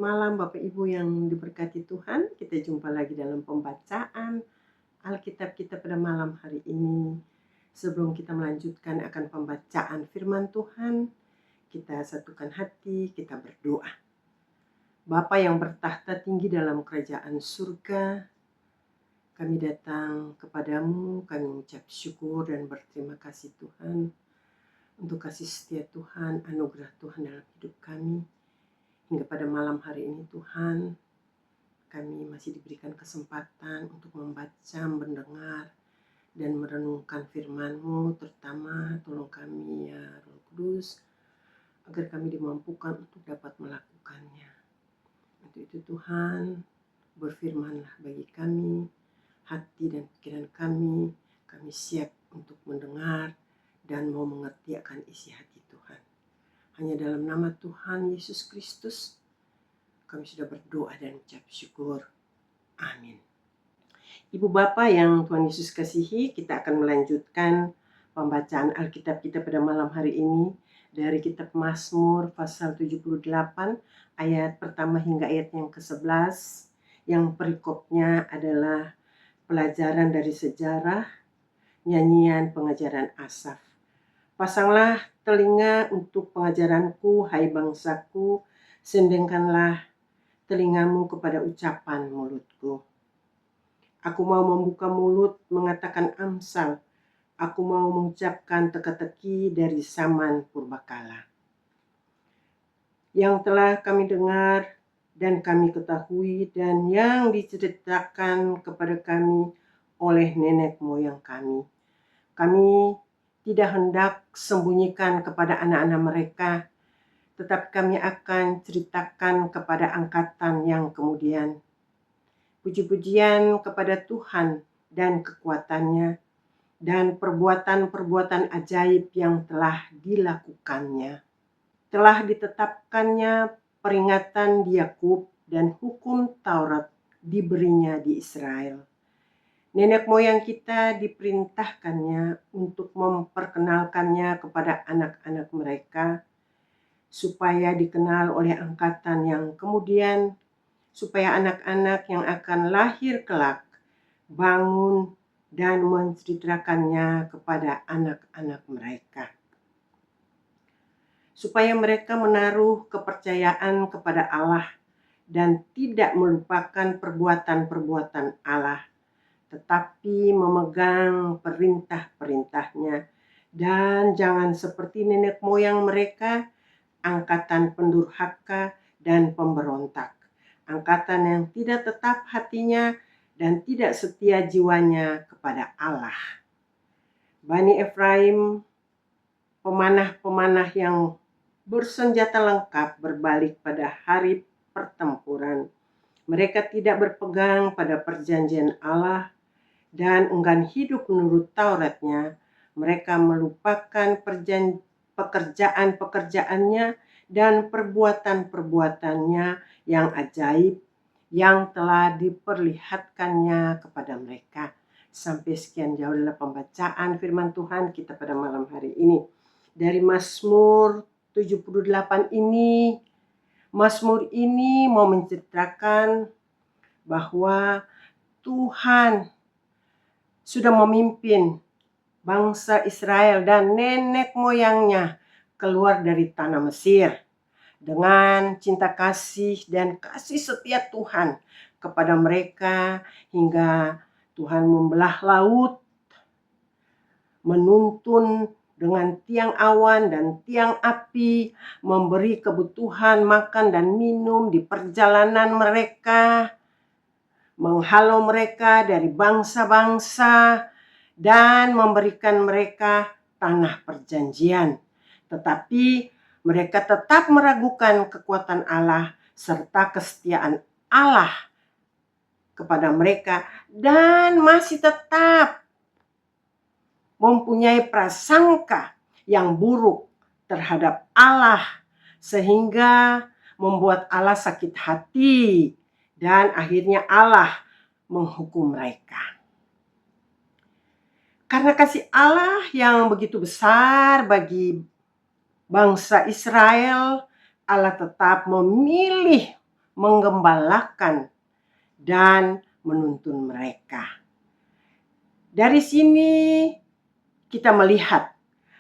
malam Bapak Ibu yang diberkati Tuhan. Kita jumpa lagi dalam pembacaan Alkitab kita pada malam hari ini. Sebelum kita melanjutkan akan pembacaan firman Tuhan, kita satukan hati, kita berdoa. Bapa yang bertahta tinggi dalam kerajaan surga, kami datang kepadamu, kami mengucap syukur dan berterima kasih Tuhan untuk kasih setia Tuhan, anugerah Tuhan dalam hidup kami. Hingga pada malam hari ini Tuhan, kami masih diberikan kesempatan untuk membaca, mendengar, dan merenungkan firman-Mu, terutama tolong kami ya Roh Kudus, agar kami dimampukan untuk dapat melakukannya. Untuk itu Tuhan, berfirmanlah bagi kami, hati dan pikiran kami siap untuk mendengar dan mau mengerti akan isi hati Tuhan. Hanya dalam nama Tuhan Yesus Kristus kami sudah berdoa dan ucap syukur. Amin. Ibu Bapak yang Tuhan Yesus kasihi, kita akan melanjutkan pembacaan Alkitab kita pada malam hari ini dari kitab Mazmur pasal 78 ayat pertama hingga ayat yang ke-11, yang perikopnya adalah pelajaran dari sejarah, nyanyian pengajaran Asaf. Pasanglah telinga untuk pengajaranku, hai bangsaku, sendengkanlah telingamu kepada ucapan mulutku. Aku mau membuka mulut mengatakan amsal, aku mau mengucapkan teka-teki dari zaman purbakala. Yang telah kami dengar dan kami ketahui dan yang diceritakan kepada kami oleh nenek moyang kami. Kami tidak hendak sembunyikan kepada anak-anak mereka, tetapi kami akan ceritakan kepada angkatan yang kemudian. Puji-pujian kepada Tuhan dan kekuatannya, dan perbuatan-perbuatan ajaib yang telah dilakukannya. Telah ditetapkannya peringatan di Yakub dan hukum Taurat diberinya di Israel. Nenek moyang kita diperintahkannya untuk memperkenalkannya kepada anak-anak mereka, supaya dikenal oleh angkatan yang kemudian, supaya anak-anak yang akan lahir kelak bangun dan menceritakannya kepada anak-anak mereka. Supaya mereka menaruh kepercayaan kepada Allah dan tidak melupakan perbuatan-perbuatan Allah, tetapi memegang perintah-perintahnya, dan jangan seperti nenek moyang mereka, angkatan pendurhaka dan pemberontak, angkatan yang tidak tetap hatinya dan tidak setia jiwanya kepada Allah. Bani Efraim, pemanah-pemanah yang bersenjata lengkap berbalik pada hari pertempuran. Mereka tidak berpegang pada perjanjian Allah dan enggan hidup menurut Tauratnya. Mereka melupakan pekerjaan-pekerjaannya dan perbuatan-perbuatannya yang ajaib yang telah diperlihatkannya kepada mereka. Sampai sekian jauh adalah pembacaan firman Tuhan kita pada malam hari ini. Dari Mazmur 78 ini, Mazmur ini mau menceritakan bahwa Tuhan sudah memimpin bangsa Israel dan nenek moyangnya keluar dari tanah Mesir dengan cinta kasih dan kasih setia Tuhan kepada mereka, hingga Tuhan membelah laut, menuntun dengan tiang awan dan tiang api, memberi kebutuhan makan dan minum di perjalanan mereka, menghalau mereka dari bangsa-bangsa, dan memberikan mereka tanah perjanjian. Tetapi mereka tetap meragukan kekuatan Allah serta kesetiaan Allah kepada mereka, dan masih tetap mempunyai prasangka yang buruk terhadap Allah, sehingga membuat Allah sakit hati, dan akhirnya Allah menghukum mereka. Karena kasih Allah yang begitu besar bagi bangsa Israel, Allah tetap memilih menggembalakan, dan menuntun mereka. Dari sini kita melihat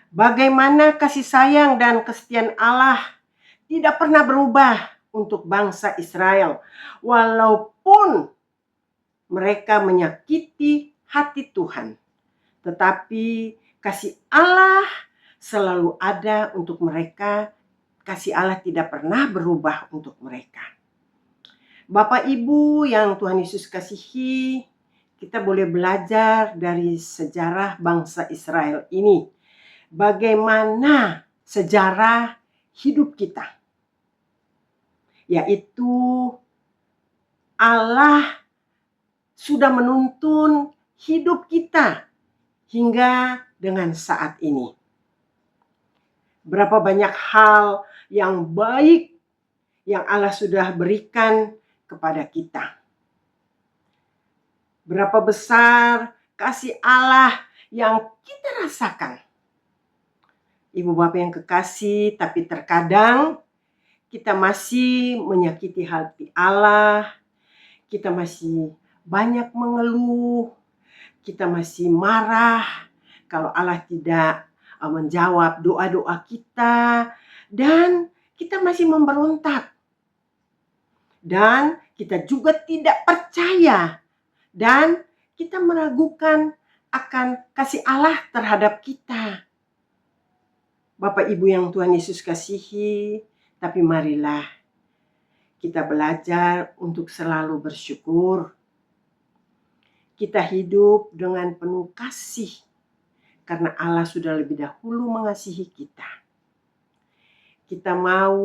bagaimana kasih sayang dan kesetiaan Allah tidak pernah berubah untuk bangsa Israel, walaupun mereka menyakiti hati Tuhan. Tetapi kasih Allah selalu ada untuk mereka. Kasih Allah tidak pernah berubah untuk mereka. Bapak Ibu yang Tuhan Yesus kasihi, kita boleh belajar dari sejarah bangsa Israel ini. Bagaimana sejarah hidup kita, yaitu Allah sudah menuntun hidup kita hingga dengan saat ini. Berapa banyak hal yang baik yang Allah sudah berikan kepada kita. Berapa besar kasih Allah yang kita rasakan. Ibu bapak yang kekasih, tapi terkadang kita masih menyakiti hati Allah, kita masih banyak mengeluh, kita masih marah kalau Allah tidak menjawab doa-doa kita, dan kita masih memberontak. Dan kita juga tidak percaya, dan kita meragukan akan kasih Allah terhadap kita. Bapak Ibu yang Tuhan Yesus kasihi, tapi marilah kita belajar untuk selalu bersyukur. Kita hidup dengan penuh kasih karena Allah sudah lebih dahulu mengasihi kita. Kita mau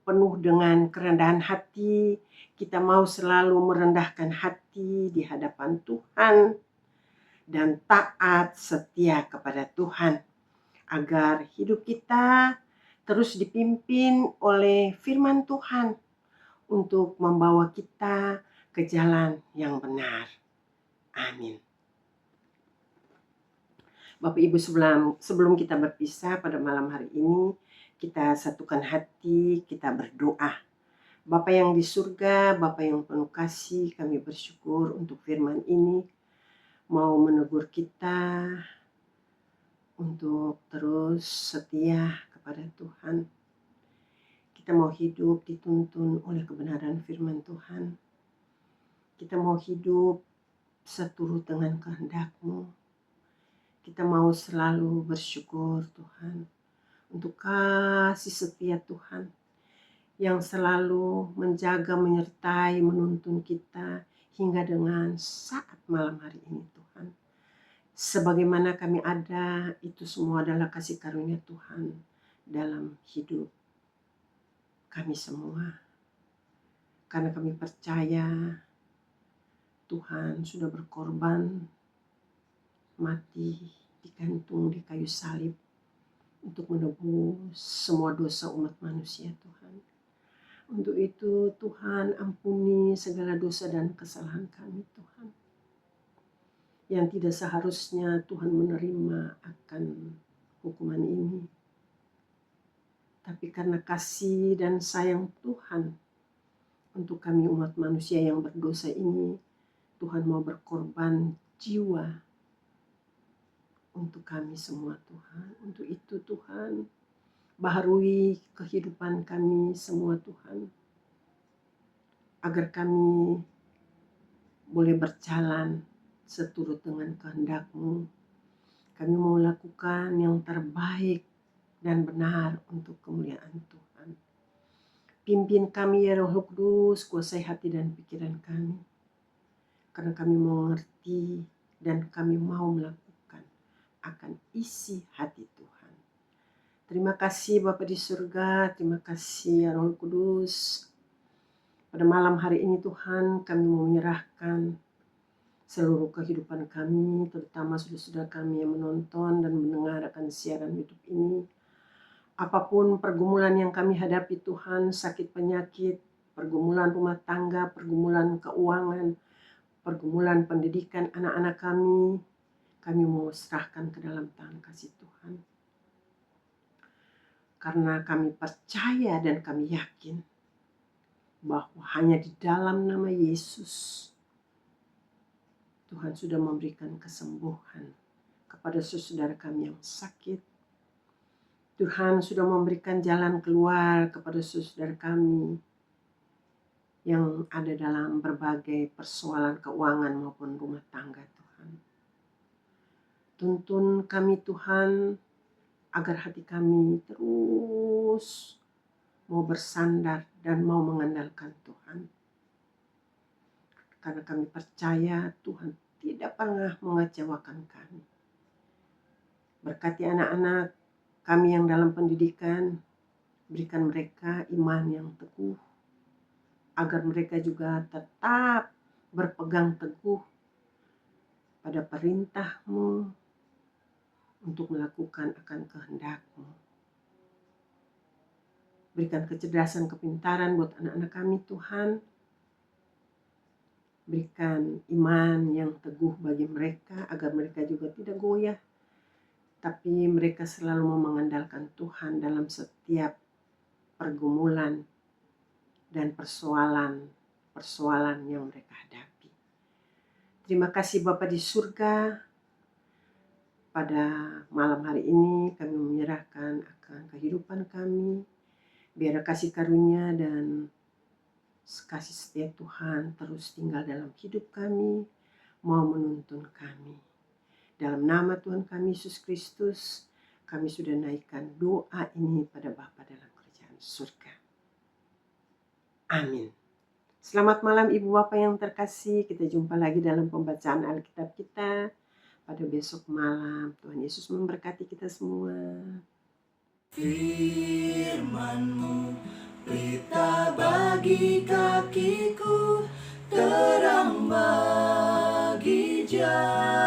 penuh dengan kerendahan hati, kita mau selalu merendahkan hati di hadapan Tuhan dan taat setia kepada Tuhan, agar hidup kita terus dipimpin oleh firman Tuhan untuk membawa kita ke jalan yang benar. Amin. Bapak Ibu, sebelum kita berpisah pada malam hari ini, kita satukan hati, kita berdoa. Bapa yang di surga, Bapa yang penuh kasih, kami bersyukur untuk firman ini mau menegur kita untuk terus setia kepada Tuhan. Kita mau hidup dituntun oleh kebenaran firman Tuhan. Kita mau hidup seturut dengan kehendak-Mu. Kita mau selalu bersyukur Tuhan untuk kasih setia Tuhan yang selalu menjaga, menyertai, menuntun kita hingga dengan saat malam hari ini Tuhan. Sebagaimana kami ada, itu semua adalah kasih karunia Tuhan dalam hidup kami semua. Karena kami percaya Tuhan sudah berkorban, mati, digantung di kayu salib untuk menebus semua dosa umat manusia Tuhan. Untuk itu Tuhan ampuni segala dosa dan kesalahan kami Tuhan, yang tidak seharusnya Tuhan menerima akan hukuman ini. Tapi karena kasih dan sayang Tuhan untuk kami umat manusia yang berdosa ini, Tuhan mau berkorban jiwa untuk kami semua Tuhan. Untuk itu Tuhan, baharui kehidupan kami semua Tuhan, agar kami boleh berjalan seturut dengan kehendak-Mu. Kami mau lakukan yang terbaik dan benar untuk kemuliaan Tuhan. Pimpin kami ya Roh Kudus, kuasai hati dan pikiran kami, karena kami mau mengerti dan kami mau melakukan akan isi hati Tuhan. Terima kasih Bapa di surga, terima kasih ya Roh Kudus. Pada malam hari ini Tuhan, kami mau menyerahkan seluruh kehidupan kami, terutama saudara-saudara kami yang menonton dan mendengar akan siaran YouTube ini. Apapun pergumulan yang kami hadapi Tuhan, sakit penyakit, pergumulan rumah tangga, pergumulan keuangan, pergumulan pendidikan anak-anak kami mau serahkan ke dalam tangan kasih Tuhan. Karena kami percaya dan kami yakin bahwa hanya di dalam nama Yesus Tuhan sudah memberikan kesembuhan kepada saudara kami yang sakit. Tuhan sudah memberikan jalan keluar kepada saudara kami yang ada dalam berbagai persoalan keuangan maupun rumah tangga Tuhan. Tuntun kami Tuhan agar hati kami terus mau bersandar dan mau mengandalkan Tuhan. Karena kami percaya Tuhan tidak pernah mengecewakan kami. Berkati anak-anak kami yang dalam pendidikan, berikan mereka iman yang teguh, agar mereka juga tetap berpegang teguh pada perintah-Mu untuk melakukan akan kehendak-Mu. Berikan kecerdasan, kepintaran buat anak-anak kami Tuhan. Berikan iman yang teguh bagi mereka agar mereka juga tidak goyah, tapi mereka selalu mau mengandalkan Tuhan dalam setiap pergumulan dan persoalan yang mereka hadapi. Terima kasih Bapa di surga. Pada malam hari ini kami menyerahkan akan kehidupan kami. Biar kasih karunia dan kasih setia Tuhan terus tinggal dalam hidup kami, mau menuntun kami. Dalam nama Tuhan kami Yesus Kristus, kami sudah naikkan doa ini pada Bapa dalam kerajaan surga. Amin. Selamat malam Ibu Bapak yang terkasih. Kita jumpa lagi dalam pembacaan Alkitab kita pada besok malam. Tuhan Yesus memberkati kita semua. Firman-Mu pelita bagi kakiku, terang bagi jalan.